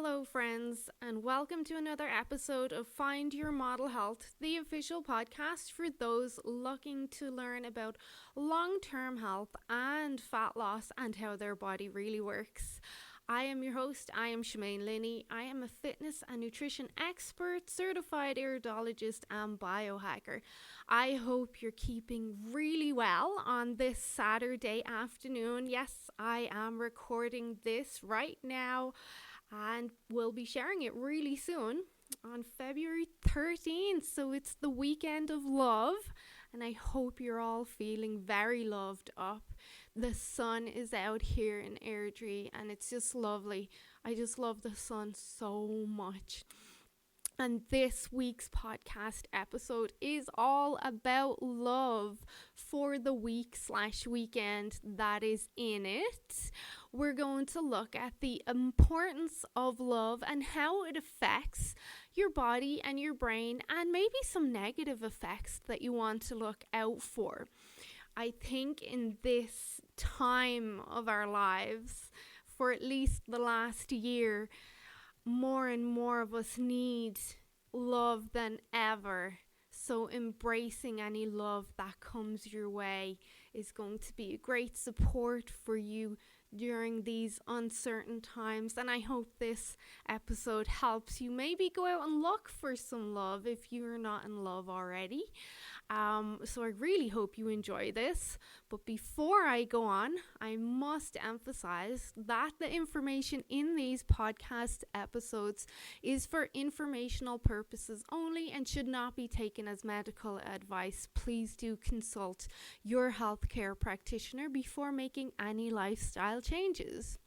Hello, friends, and welcome to another episode of Find Your Model Health, the official podcast for those looking to learn about long-term health and fat loss and how their body really works. I am your host. I am Shemaine Linney. I am a fitness and nutrition expert, certified iridologist, and biohacker. I hope you're keeping really well on this Saturday afternoon. Yes, I am recording this right now and we'll be sharing it really soon on February 13th. So it's the weekend of love, and I hope you're all feeling very loved up. The sun is out here in Airdrie and it's just lovely. I just love the sun so much. And this week's podcast episode is all about love for the week/weekend that is in it. We're going to look at the importance of love and how it affects your body and your brain, and maybe some negative effects that you want to look out for. I think in this time of our lives, for at least the last year, more and more of us need love than ever. So embracing any love that comes your way is going to be a great support for you during these uncertain times. And I hope this episode helps you maybe go out and look for some love if you're not in love already. So I really hope you enjoy this. But before I go on, I must emphasize that the information in these podcast episodes is for informational purposes only and should not be taken as medical advice. Please do consult your healthcare practitioner before making any lifestyle changes.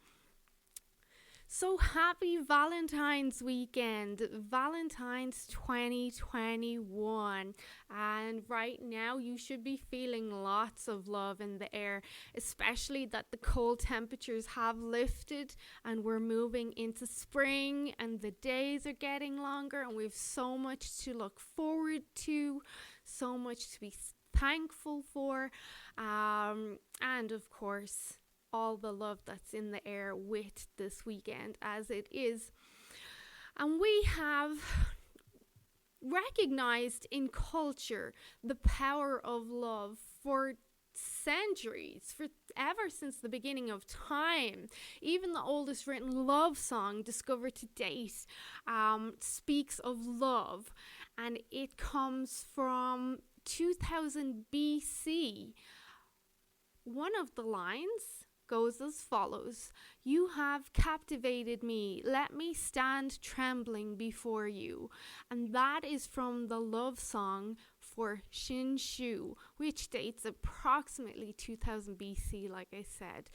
So happy Valentine's weekend, Valentine's 2021. And right now you should be feeling lots of love in the air, especially that the cold temperatures have lifted and we're moving into spring and the days are getting longer and we have so much to look forward to, so much to be thankful for, and of course all the love that's in the air with this weekend as it is. And we have recognized in culture the power of love for centuries, for ever since the beginning of time. Even the oldest written love song discovered to date speaks of love, and it comes from 2000 BC. One of the lines goes as follows: "You have captivated me, let me stand trembling before you." And that is from the love song for Shin Shu, which dates approximately 2000 BC, like I said.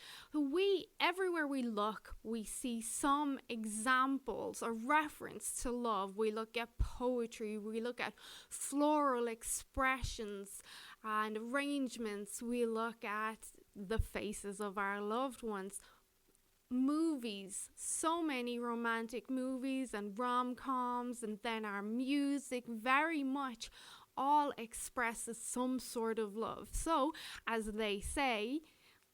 Everywhere we look, we see some examples or reference to love. We look at poetry, we look at floral expressions and arrangements, we look at the faces of our loved ones. Movies, so many romantic movies and rom-coms, and then our music very much all expresses some sort of love. So, as they say,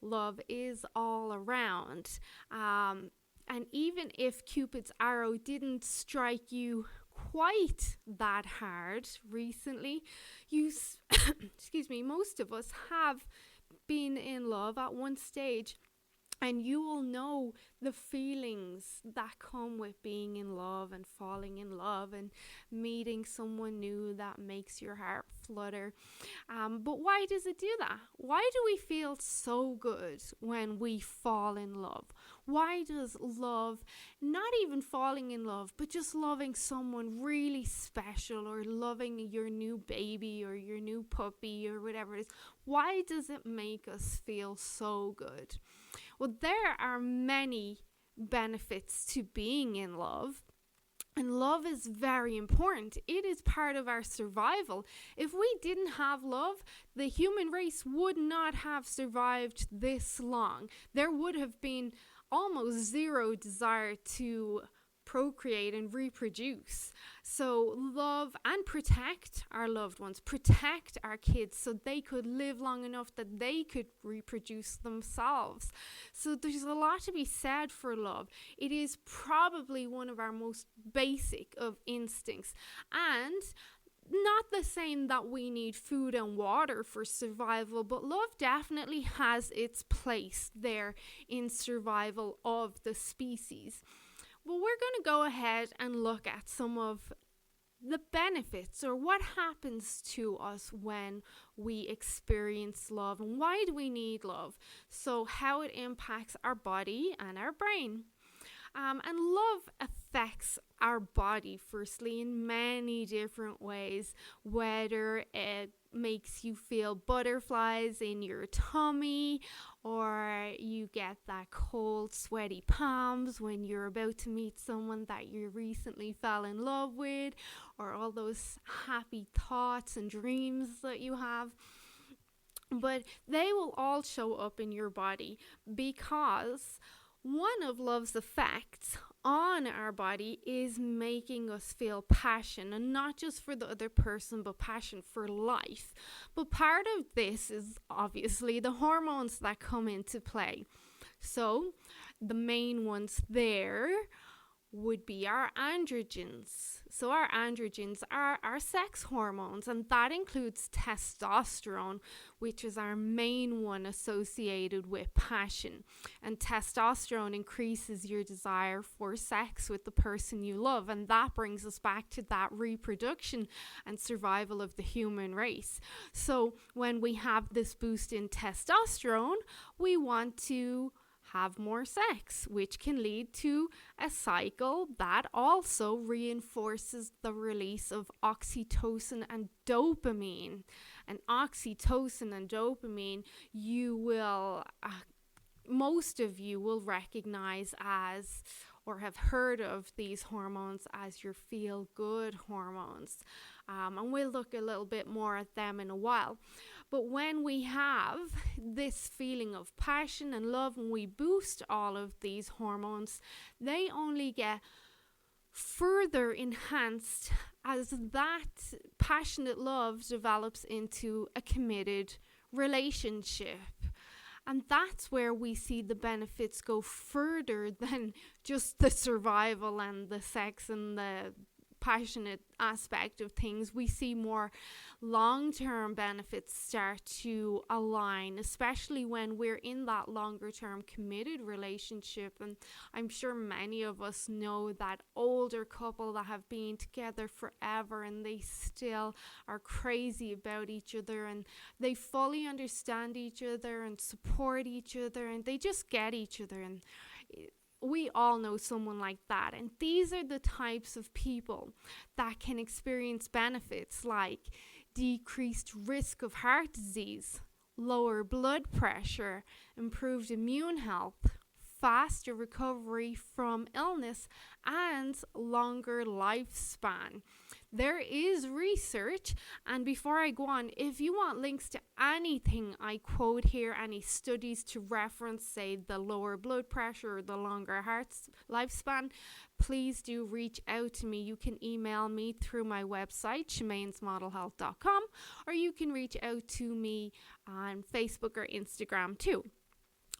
love is all around. And even if Cupid's arrow didn't strike you quite that hard recently, most of us have been in love at one stage, and you will know the feelings that come with being in love and falling in love and meeting someone new that makes your heart flutter. But why does it do that? Why do we feel so good when we fall in love? Why does love, not even falling in love, but just loving someone really special, or loving your new baby or your new puppy or whatever it is, why does it make us feel so good? Well, there are many benefits to being in love. And love is very important. It is part of our survival. If we didn't have love, the human race would not have survived this long. There would have been almost zero desire to procreate and reproduce. So love and protect our loved ones, protect our kids so they could live long enough that they could reproduce themselves. So there's a lot to be said for love. It is probably one of our most basic of instincts, and not the same that we need food and water for survival, but love definitely has its place there in survival of the species. Well, we're going to go ahead and look at some of the benefits, or what happens to us when we experience love, and why do we need love? So how it impacts our body and our brain. And love affects our body, firstly, in many different ways, whether it makes you feel butterflies in your tummy, or you get that cold, sweaty palms when you're about to meet someone that you recently fell in love with, or all those happy thoughts and dreams that you have. But they will all show up in your body because one of love's effects on our body is making us feel passion, and not just for the other person, but passion for life. But part of this is obviously the hormones that come into play. So the main ones there would be our androgens. So our androgens are our sex hormones, and that includes testosterone, which is our main one associated with passion. And testosterone increases your desire for sex with the person you love, and that brings us back to that reproduction and survival of the human race. So when we have this boost in testosterone, we want to have more sex, which can lead to a cycle that also reinforces the release of oxytocin and dopamine. And oxytocin and dopamine, most of you will recognize as, or have heard of these hormones as your feel-good hormones. And we'll look a little bit more at them in a while. But when we have this feeling of passion and love, and we boost all of these hormones, they only get further enhanced as that passionate love develops into a committed relationship. And that's where we see the benefits go further than just the survival and the sex and the passionate aspect of things. We see more long-term benefits start to align, especially when we're in that longer-term committed relationship. And I'm sure many of us know that older couple that have been together forever and they still are crazy about each other, and they fully understand each other and support each other, and they just get each other. And we all know someone like that. And these are the types of people that can experience benefits like decreased risk of heart disease, lower blood pressure, improved immune health, faster recovery from illness, and longer lifespan. There is research, and before I go on, if you want links to anything I quote here, any studies to reference, say the lower blood pressure or the longer heart lifespan, please do reach out to me. You can email me through my website, shamainsmodelhealth.com, or you can reach out to me on Facebook or Instagram too.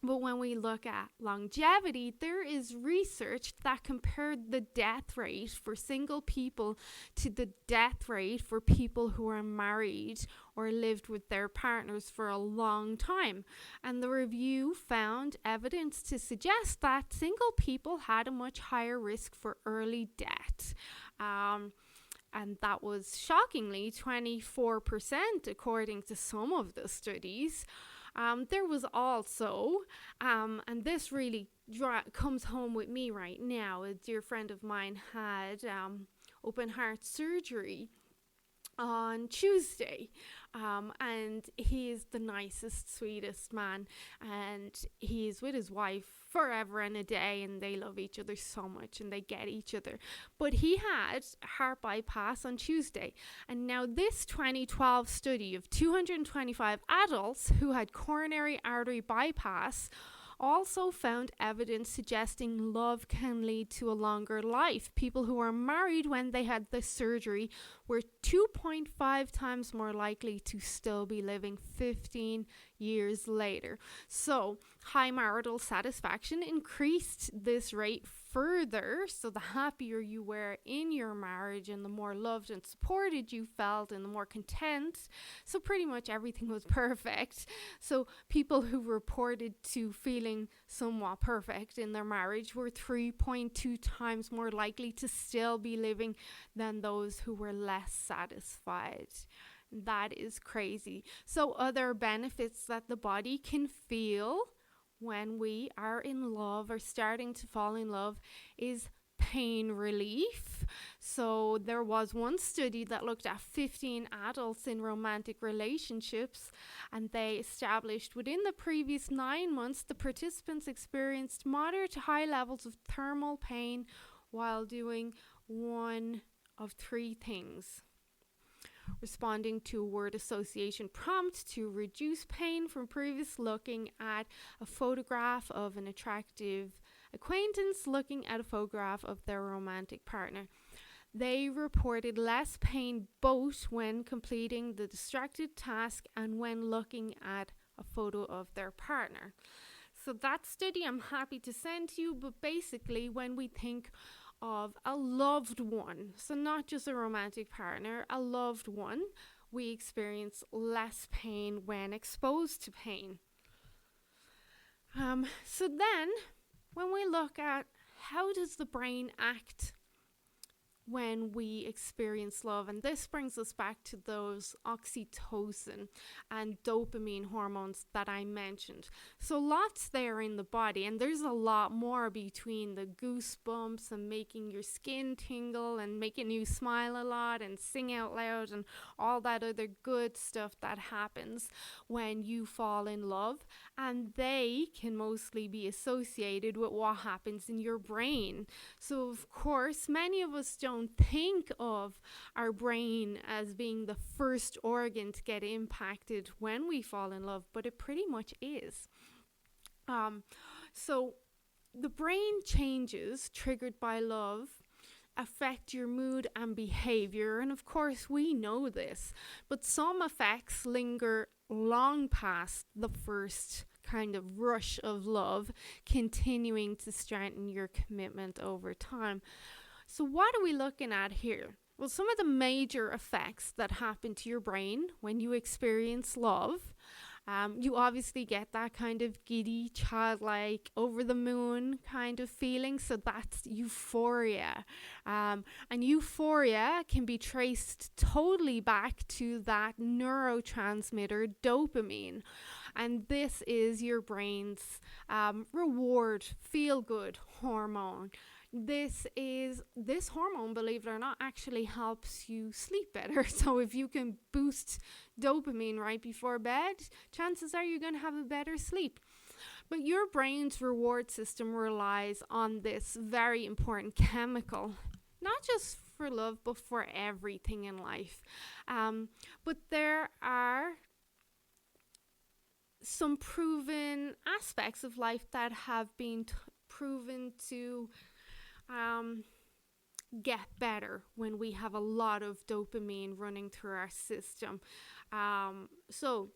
But when we look at longevity, there is research that compared the death rate for single people to the death rate for people who are married or lived with their partners for a long time. And the review found evidence to suggest that single people had a much higher risk for early death. And that was shockingly 24% according to some of the studies. There was also, and this really comes home with me right now, a dear friend of mine had open heart surgery on Tuesday, and he is the nicest, sweetest man, and he is with his wife forever and a day, and they love each other so much and they get each other. But he had heart bypass on Tuesday, and now this 2012 study of 225 adults who had coronary artery bypass also found evidence suggesting love can lead to a longer life. People who were married when they had the surgery were 2.5 times more likely to still be living 15 years later. So, high marital satisfaction increased this rate further. So, the happier you were in your marriage and the more loved and supported you felt and the more content. So, pretty much everything was perfect. So, people who reported to feeling somewhat perfect in their marriage were 3.2 times more likely to still be living than those who were less satisfied. That is crazy. So, other benefits that the body can feel when we are in love or starting to fall in love is pain relief. So there was one study that looked at 15 adults in romantic relationships, and they established within the previous 9 months the participants experienced moderate to high levels of thermal pain while doing one of three things: responding to a word association prompt to reduce pain from previous looking at a photograph of an attractive acquaintance, looking at a photograph of their romantic partner. They reported less pain both when completing the distracted task and when looking at a photo of their partner. So that study I'm happy to send to you, but basically when we think of a loved one, so not just a romantic partner, a loved one, we experience less pain when exposed to pain. So then, when we look at how does the brain act when we experience love, and this brings us back to those oxytocin and dopamine hormones that I mentioned. So lots there in the body, and there's a lot more between the goosebumps and making your skin tingle and making you smile a lot and sing out loud and all that other good stuff that happens when you fall in love, and they can mostly be associated with what happens in your brain. So of course many of us don't think of our brain as being the first organ to get impacted when we fall in love, but it pretty much is. So the brain changes triggered by love affect your mood and behavior, and of course we know this, but some effects linger long past the first kind of rush of love, continuing to strengthen your commitment over time. So what are we looking at here? Well, some of the major effects that happen to your brain when you experience love. You obviously get that kind of giddy, childlike, over the moon kind of feeling. So that's euphoria. And euphoria can be traced totally back to that neurotransmitter dopamine. And this is your brain's reward, feel-good hormone. This hormone, believe it or not, actually helps you sleep better. So if you can boost dopamine right before bed, chances are you're going to have a better sleep. But your brain's reward system relies on this very important chemical, not just for love, but for everything in life. But there are some proven aspects of life that have been proven to get better when we have a lot of dopamine running through our system. So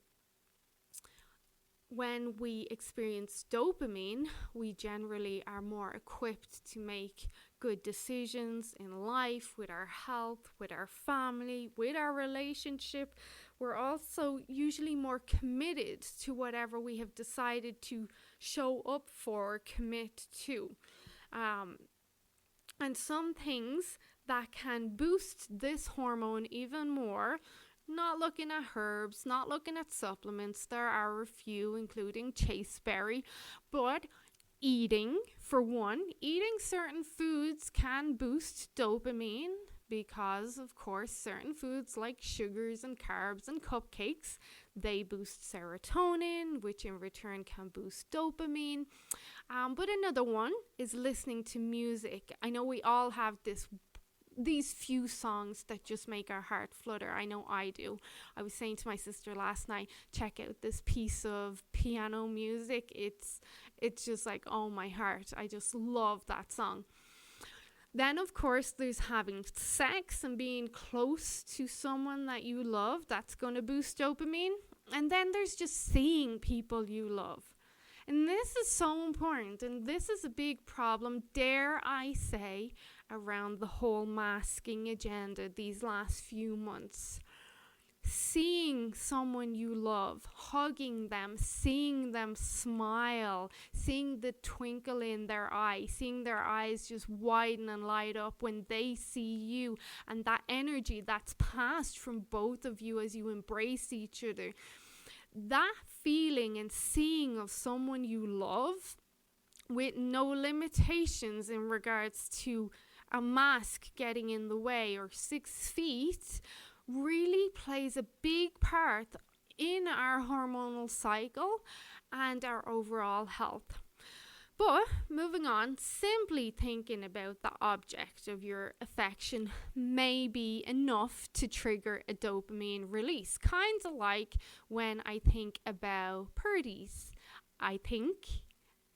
when we experience dopamine, we generally are more equipped to make good decisions in life, with our health, with our family, with our relationship. We're also usually more committed to whatever we have decided to show up for or commit to. And some things that can boost this hormone even more, not looking at herbs, not looking at supplements, there are a few, including chasteberry, but eating, for one, eating certain foods can boost dopamine because, of course, certain foods like sugars and carbs and cupcakes, they boost serotonin, which in return can boost dopamine. But another one is listening to music. I know we all have these few songs that just make our heart flutter. I know I do. I was saying to my sister last night, check out this piece of piano music. It's It's just like, oh, my heart. I just love that song. Then, of course, there's having sex and being close to someone that you love. That's going to boost dopamine. And then there's just seeing people you love. And this is so important. And this is a big problem, dare I say, around the whole masking agenda these last few months. Seeing someone you love, hugging them, seeing them smile, seeing the twinkle in their eye, seeing their eyes just widen and light up when they see you, and that energy that's passed from both of you as you embrace each other. That feeling and seeing of someone you love with no limitations in regards to a mask getting in the way or 6 feet really plays a big part in our hormonal cycle and our overall health. But moving on, simply thinking about the object of your affection may be enough to trigger a dopamine release. Kind of like when I think about Purdy's. I think,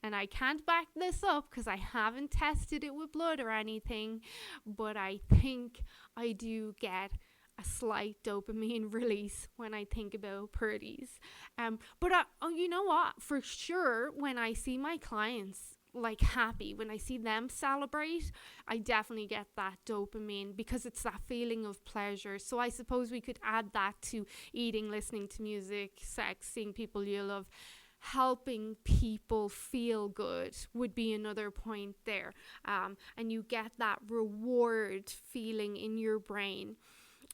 and I can't back this up because I haven't tested it with blood or anything, but I think I do get a slight dopamine release when I think about Purdy's. But you know what? For sure, when I see my clients like happy, when I see them celebrate, I definitely get that dopamine because it's that feeling of pleasure. So I suppose we could add that to eating, listening to music, sex, seeing people you love. Helping people feel good would be another point there. And you get that reward feeling in your brain.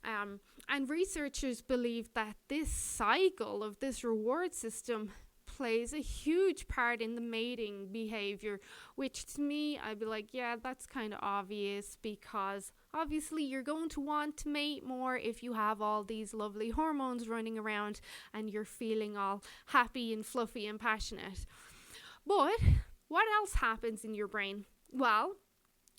And researchers believe that this cycle of this reward system plays a huge part in the mating behavior, which to me, I'd be like, yeah, that's kind of obvious, because obviously you're going to want to mate more if you have all these lovely hormones running around and you're feeling all happy and fluffy and passionate. But what else happens in your brain? Well,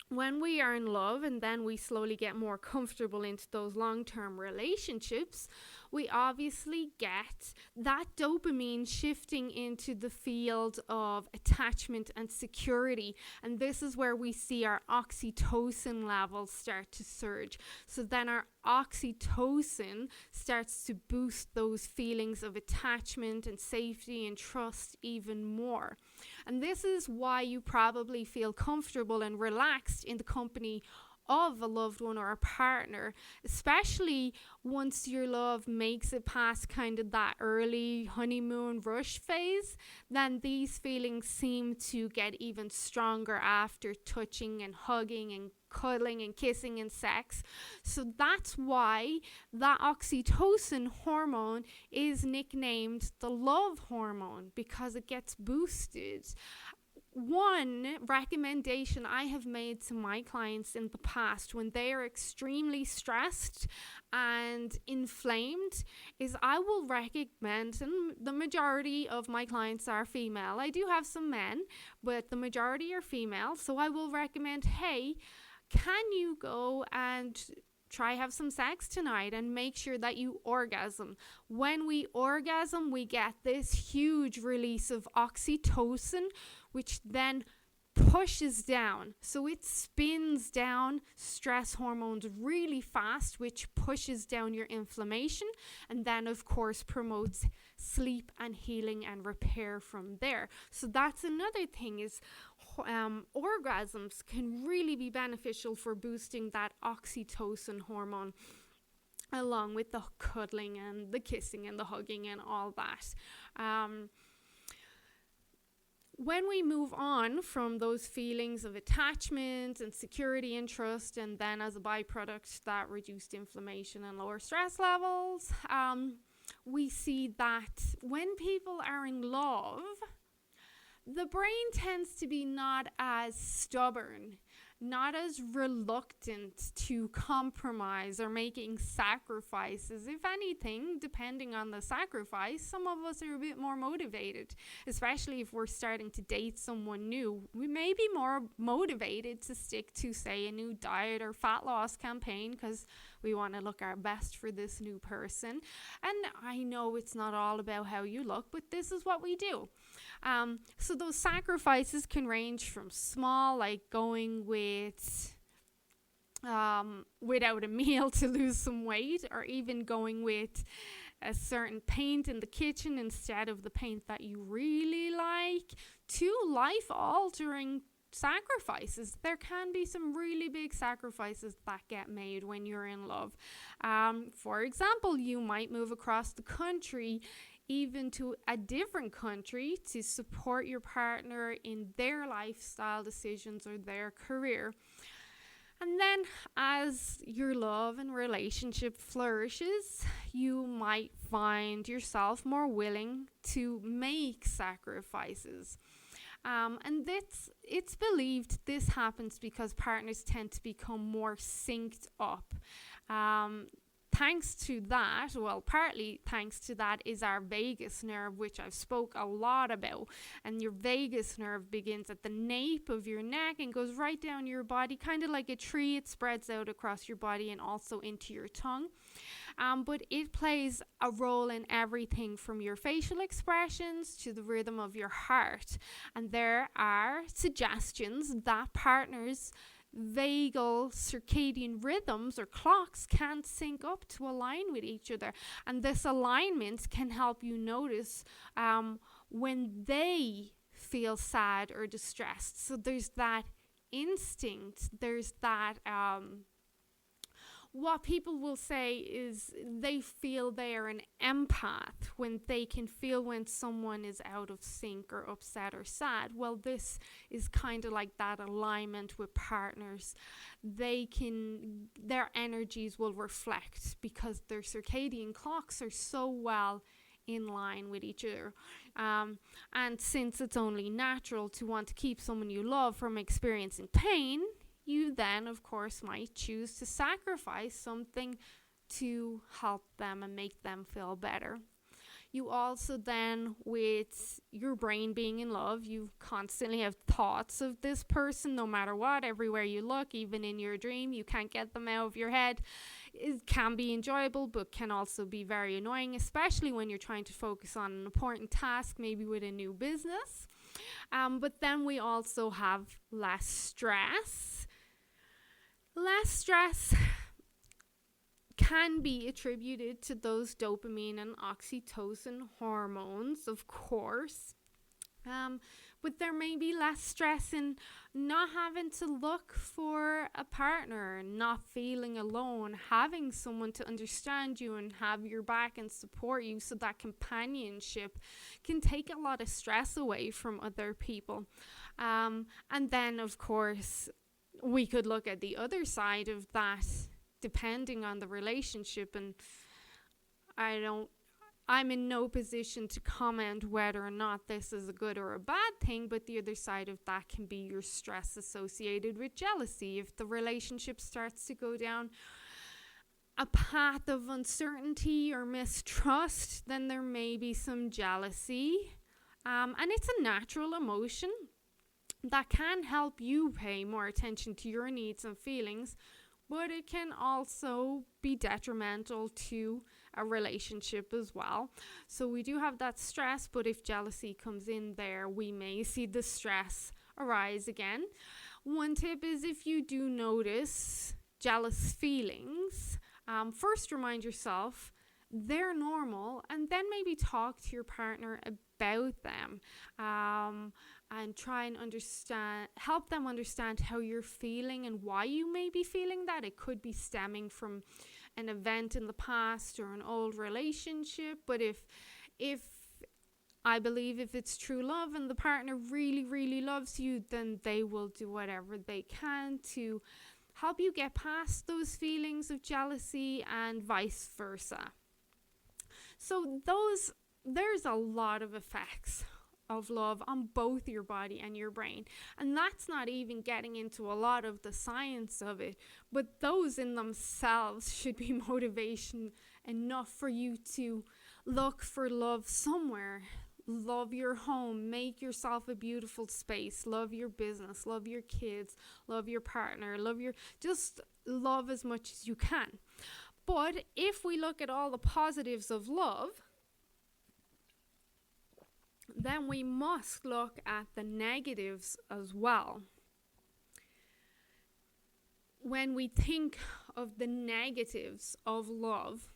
when we are in love and then we slowly get more comfortable into those long-term relationships, we obviously get that dopamine shifting into the field of attachment and security. And this is where we see our oxytocin levels start to surge. So then our oxytocin starts to boost those feelings of attachment and safety and trust even more. And this is why you probably feel comfortable and relaxed in the company of a loved one or a partner, especially once your love makes it past kind of that early honeymoon rush phase. Then these feelings seem to get even stronger after touching and hugging and cuddling and kissing and sex. So that's why that oxytocin hormone is nicknamed the love hormone, because it gets boosted. One recommendation I have made to my clients in the past when they are extremely stressed and inflamed is I will recommend, and the majority of my clients are female. I do have some men, but the majority are female. So I will recommend, hey, can you go and try have some sex tonight and make sure that you orgasm. When we orgasm, we get this huge release of oxytocin, which then pushes down. So it spins down stress hormones really fast, which pushes down your inflammation, and then of course promotes sleep and healing and repair from there. So that's another thing is orgasms can really be beneficial for boosting that oxytocin hormone, along with the cuddling and the kissing and the hugging and all that. When we move on from those feelings of attachment and security and trust, and then as a byproduct that reduced inflammation and lower stress levels, we see that when people are in love, the brain tends to be not as stubborn, not as reluctant to compromise or making sacrifices. If anything, depending on the sacrifice, some of us are a bit more motivated, especially if we're starting to date someone new. We may be more motivated to stick to, say, a new diet or fat loss campaign because we want to look our best for this new person. And I know it's not all about how you look, but this is what we do. So those sacrifices can range from small, like going without a meal to lose some weight, or even going with a certain paint in the kitchen instead of the paint that you really like, to life altering sacrifices. There can be some really big sacrifices that get made when you're in love. For example, you might move across the country, even to a different country, to support your partner in their lifestyle decisions or their career. And then as your love and relationship flourishes, you might find yourself more willing to make sacrifices. And it's believed this happens because partners tend to become more synced up. Partly thanks to that is our vagus nerve, which I've spoke a lot about. And your vagus nerve begins at the nape of your neck and goes right down your body, kind of like a tree. It spreads out across your body and also into your tongue. But it plays a role in everything from your facial expressions to the rhythm of your heart. And there are suggestions that partners' vagal circadian rhythms or clocks can't sync up to align with each other, and this alignment can help you notice when they feel sad or distressed. So there's that instinct, there's that what people will say is they feel they are an empath when they can feel when someone is out of sync or upset or sad. Well, this is kind of like that alignment with partners. Their energies will reflect because their circadian clocks are so well in line with each other. And since it's only natural to want to keep someone you love from experiencing pain, you then, of course, might choose to sacrifice something to help them and make them feel better. You also then, with your brain being in love, you constantly have thoughts of this person no matter what, everywhere you look, even in your dream. You can't get them out of your head. It can be enjoyable, but can also be very annoying, especially when you're trying to focus on an important task, maybe with a new business. But then we also have less stress. Less stress can be attributed to those dopamine and oxytocin hormones, of course. But there may be less stress in not having to look for a partner, not feeling alone, having someone to understand you and have your back and support you. So that companionship can take a lot of stress away from other people. And then, of course, we could look at the other side of that, depending on the relationship. And I'm in no position to comment whether or not this is a good or a bad thing, but the other side of that can be your stress associated with jealousy. If the relationship starts to go down a path of uncertainty or mistrust, then there may be some jealousy. And it's a natural emotion that can help you pay more attention to your needs and feelings, but it can also be detrimental to a relationship as well. So we do have that stress, but if jealousy comes in there, we may see the stress arise again. One tip is, if you do notice jealous feelings, first remind yourself they're normal, and then maybe talk to your partner about them, and try and help them understand how you're feeling and why you may be feeling that. It could be stemming from an event in the past or an old relationship, but if I believe if it's true love and the partner really, really loves you, then they will do whatever they can to help you get past those feelings of jealousy, and vice versa. So there's a lot of effects of love on both your body and your brain. And that's not even getting into a lot of the science of it, but those in themselves should be motivation enough for you to look for love somewhere. Love your home, make yourself a beautiful space, love your business, love your kids, love your partner, just love as much as you can. But if we look at all the positives of love, then we must look at the negatives as well. When we think of the negatives of love,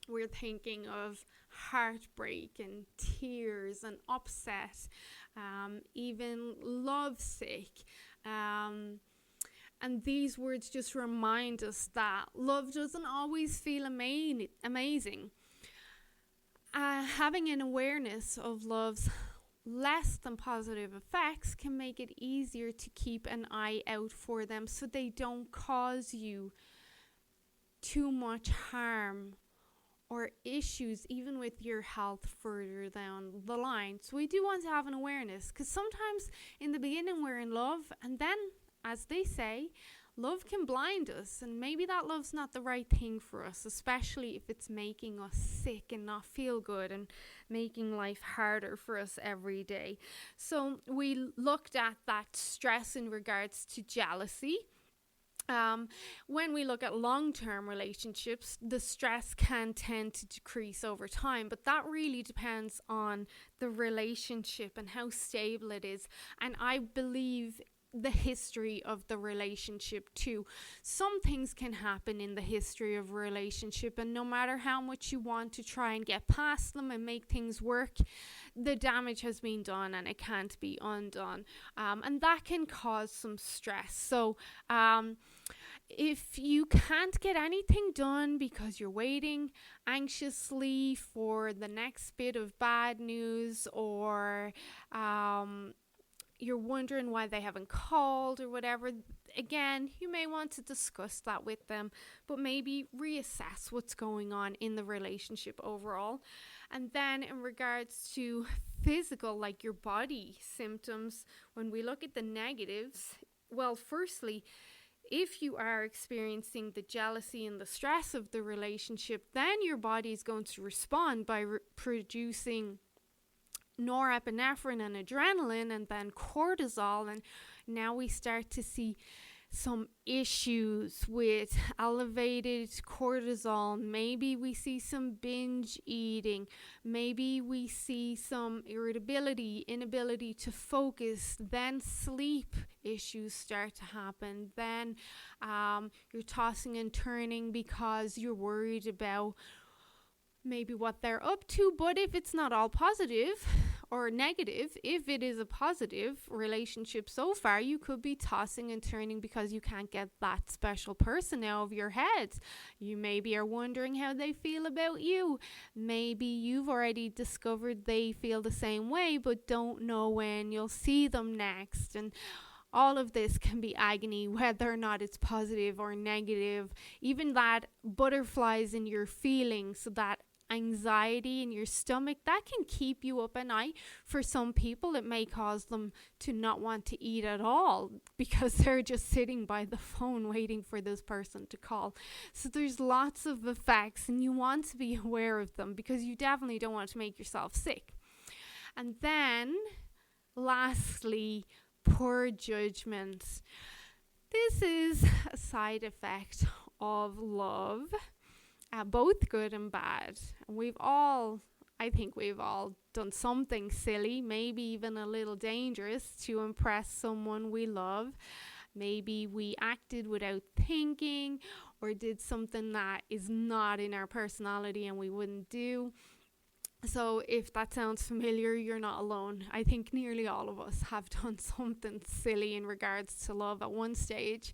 we're thinking of heartbreak and tears and upset, even lovesick. And these words just remind us that love doesn't always feel amazing. Having an awareness of love's less than positive effects can make it easier to keep an eye out for them so they don't cause you too much harm or issues even with your health further down the line. So we do want to have an awareness, because sometimes in the beginning we're in love, and then, as they say, love can blind us, and maybe that love's not the right thing for us, especially if it's making us sick and not feel good and making life harder for us every day. So we looked at that stress in regards to jealousy. When we look at long-term relationships, the stress can tend to decrease over time, but that really depends on the relationship and how stable it is. And I believe the history of the relationship too. Some things can happen in the history of a relationship, and no matter how much you want to try and get past them and make things work, the damage has been done and it can't be undone. And that can cause some stress. So if you can't get anything done because you're waiting anxiously for the next bit of bad news, or you're wondering why they haven't called or whatever, again, you may want to discuss that with them, but maybe reassess what's going on in the relationship overall. And then in regards to physical, like your body symptoms, when we look at the negatives, well, firstly, if you are experiencing the jealousy and the stress of the relationship, then your body is going to respond by producing norepinephrine and adrenaline, and then cortisol. And now we start to see some issues with elevated cortisol. Maybe we see some binge eating. Maybe we see some irritability, inability to focus. Then sleep issues start to happen. Then you're tossing and turning because you're worried about maybe what they're up to. But if it's not all positive or negative, if it is a positive relationship so far, you could be tossing and turning because you can't get that special person out of your head. You maybe are wondering how they feel about you. Maybe you've already discovered they feel the same way, but don't know when you'll see them next. And all of this can be agony, whether or not it's positive or negative. Even that butterflies in your feelings, so that anxiety in your stomach, that can keep you up at night. For some people, it may cause them to not want to eat at all because they're just sitting by the phone waiting for this person to call. So there's lots of effects, and you want to be aware of them because you definitely don't want to make yourself sick. And then lastly, poor judgment. This is a side effect of love, both good and bad. And I think we've all done something silly, maybe even a little dangerous, to impress someone we love. Maybe we acted without thinking, or did something that is not in our personality and we wouldn't do. So if that sounds familiar, you're not alone. I think nearly all of us have done something silly in regards to love at one stage.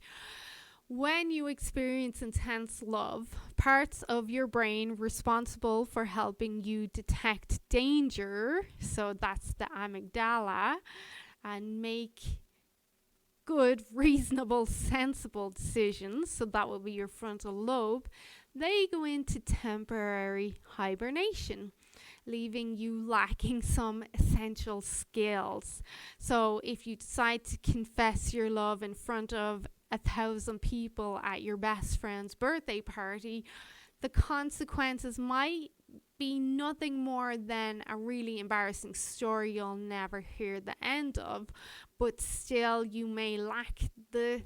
When you experience intense love, parts of your brain responsible for helping you detect danger, so that's the amygdala, and make good, reasonable, sensible decisions, so that will be your frontal lobe, they go into temporary hibernation, leaving you lacking some essential skills. So if you decide to confess your love in front of 1,000 people at your best friend's birthday party, the consequences might be nothing more than a really embarrassing story you'll never hear the end of, but still you may lack the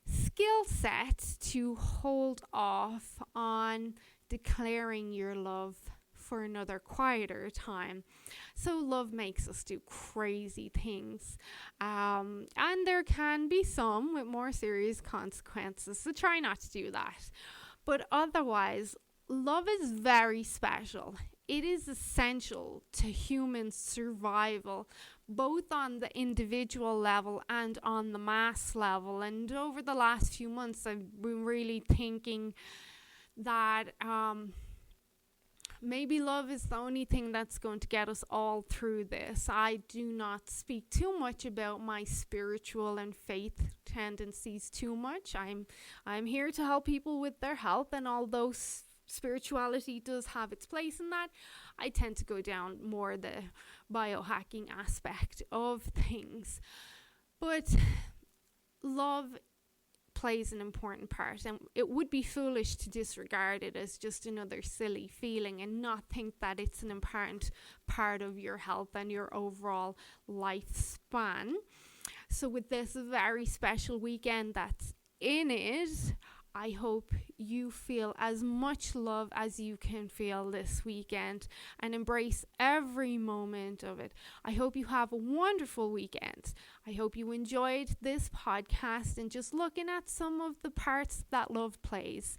skill set to hold off on declaring your love for another quieter time. So love makes us do crazy things. And there can be some with more serious consequences. So try not to do that. But otherwise, love is very special. It is essential to human survival, both on the individual level and on the mass level. And over the last few months, I've been really thinking that maybe love is the only thing that's going to get us all through this. I do not speak too much about my spiritual and faith tendencies too much. I'm here to help people with their health, and although spirituality does have its place in that, I tend to go down more the biohacking aspect of things. But love plays an important part, and it would be foolish to disregard it as just another silly feeling and not think that it's an important part of your health and your overall lifespan. So with this very special weekend that's in it, I hope you feel as much love as you can feel this weekend and embrace every moment of it. I hope you have a wonderful weekend. I hope you enjoyed this podcast and just looking at some of the parts that love plays.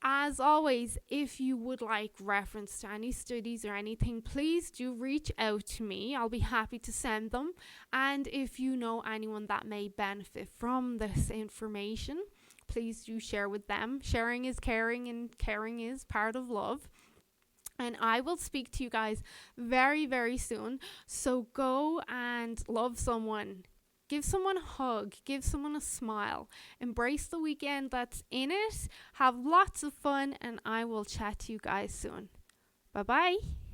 As always, if you would like reference to any studies or anything, please do reach out to me. I'll be happy to send them. And if you know anyone that may benefit from this information, please do share with them. Sharing is caring, and caring is part of love. And I will speak to you guys very, very soon. So go and love someone. Give someone a hug. Give someone a smile. Embrace the weekend that's in it. Have lots of fun, and I will chat to you guys soon. Bye-bye.